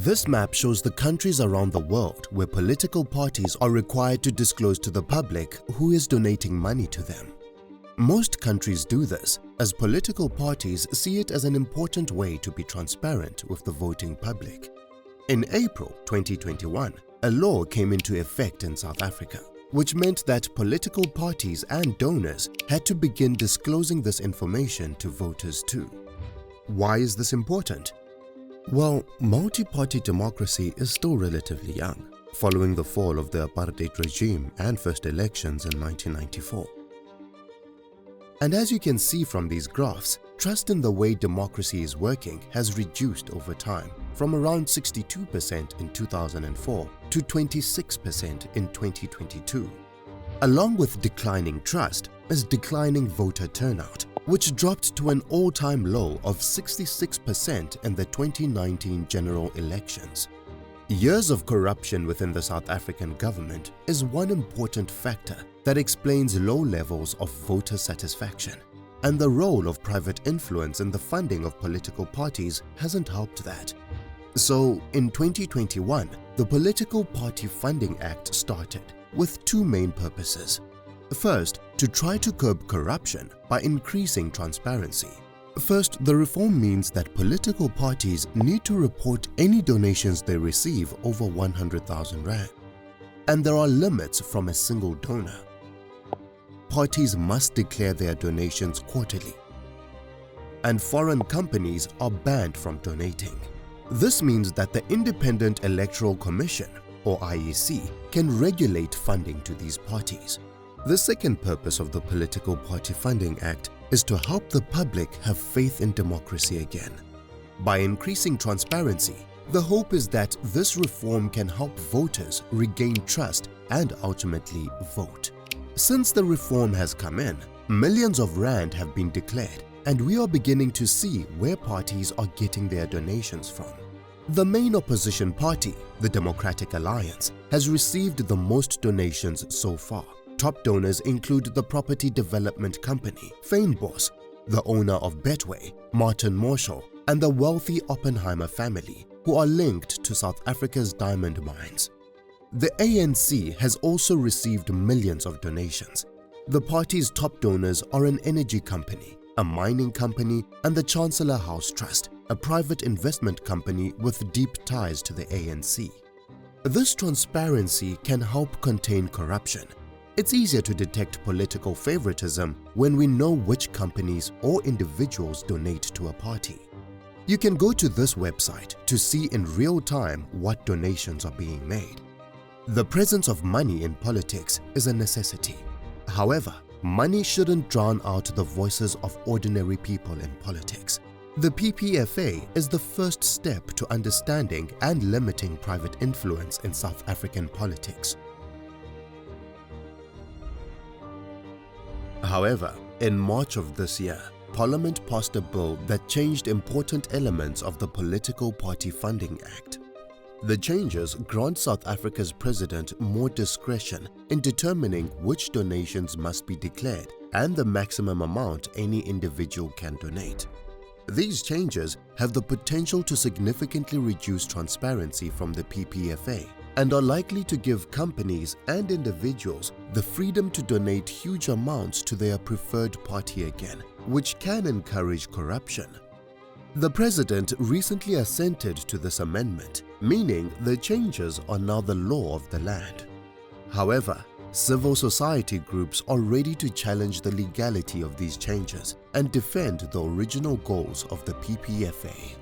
This map shows the countries around the world where political parties are required to disclose to the public who is donating money to them. Most countries do this, as political parties see it as an important way to be transparent with the voting public. In April 2021, a law came into effect in South Africa, which meant that political parties and donors had to begin disclosing this information to voters too. Why is this important? Well, multi-party democracy is still relatively young, following the fall of the apartheid regime and first elections in 1994. And as you can see from these graphs, trust in the way democracy is working has reduced over time, from around 62% in 2004 to 26% in 2022. Along with declining trust is declining voter turnout, which dropped to an all-time low of 66% in the 2019 general elections. Years of corruption within the South African government is one important factor that explains low levels of voter satisfaction, and the role of private influence in the funding of political parties hasn't helped that. So, in 2021, the Political Party Funding Act started with two main purposes. First, to try to curb corruption by increasing transparency. First, the reform means that political parties need to report any donations they receive over 100,000 rand. And there are limits from a single donor. Parties must declare their donations quarterly. And foreign companies are banned from donating. This means that the Independent Electoral Commission, or IEC, can regulate funding to these parties. The second purpose of the Political Party Funding Act is to help the public have faith in democracy again. By increasing transparency, the hope is that this reform can help voters regain trust and ultimately vote. Since the reform has come in, millions of rand have been declared, and we are beginning to see where parties are getting their donations from. The main opposition party, the Democratic Alliance, has received the most donations so far. Top donors include the property development company, Fynbos, the owner of Betway, Martin Marshall, and the wealthy Oppenheimer family, who are linked to South Africa's diamond mines. The ANC has also received millions of donations. The party's top donors are an energy company, a mining company, and the Chancellor House Trust, a private investment company with deep ties to the ANC. This transparency can help contain corruption. It's easier to detect political favoritism when we know which companies or individuals donate to a party. You can go to this website to see in real time what donations are being made. The presence of money in politics is a necessity. However, money shouldn't drown out the voices of ordinary people in politics. The PPFA is the first step to understanding and limiting private influence in South African politics. However, in March of this year, Parliament passed a bill that changed important elements of the Political Party Funding Act. The changes grant South Africa's president more discretion in determining which donations must be declared and the maximum amount any individual can donate. These changes have the potential to significantly reduce transparency from the PPFA and are likely to give companies and individuals the freedom to donate huge amounts to their preferred party again, which can encourage corruption. The president recently assented to this amendment, meaning the changes are now the law of the land. However, civil society groups are ready to challenge the legality of these changes and defend the original goals of the PPFA.